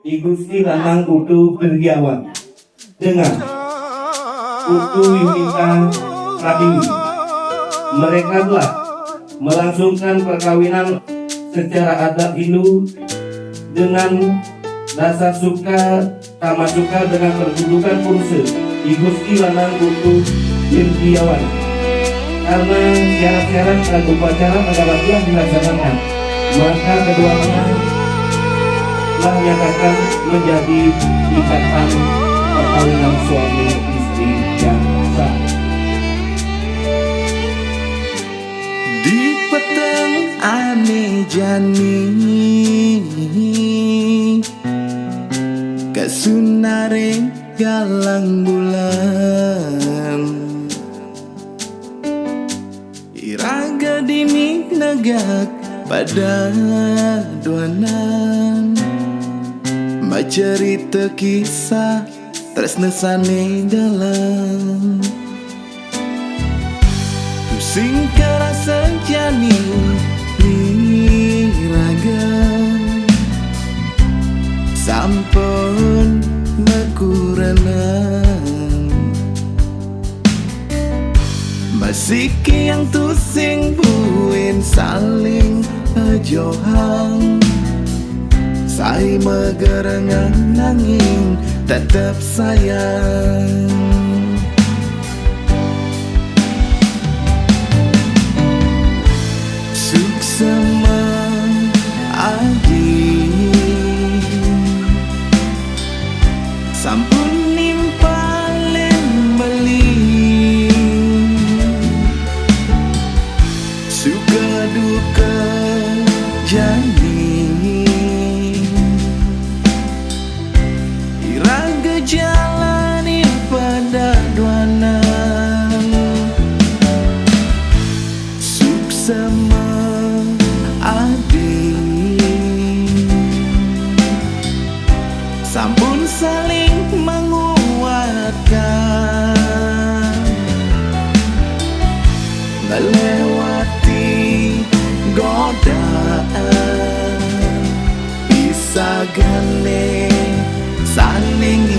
Igusti lanang kudu bergiawan dengan kudu Winita Pratiwi. Mereka telah melangsungkan perkawinan secara adat Hindu dengan dasar suka sama suka dengan pertunjukan purse Igusti lanang kudu bergiawan. Karena syarat-syarat upacara adalah telah dilaksanakan, maka keduanya telah menyatakan menjadi ikatan perkawinan suami istri yang sah. Di petang ane jani kasunare galang bulan iraga dini negak pada duanan cerita kisah tresna sane dalam pusing kerasa jani raga sampun makuranan masih yang tusing buin saling ajohang sai megerengan nanging tetap sayang. Suksema adi sampun nimpalen beli suka duka jani iraga jalani pada duanan suksema adi sampun saling menguatkan melewati godaan bisa gane saling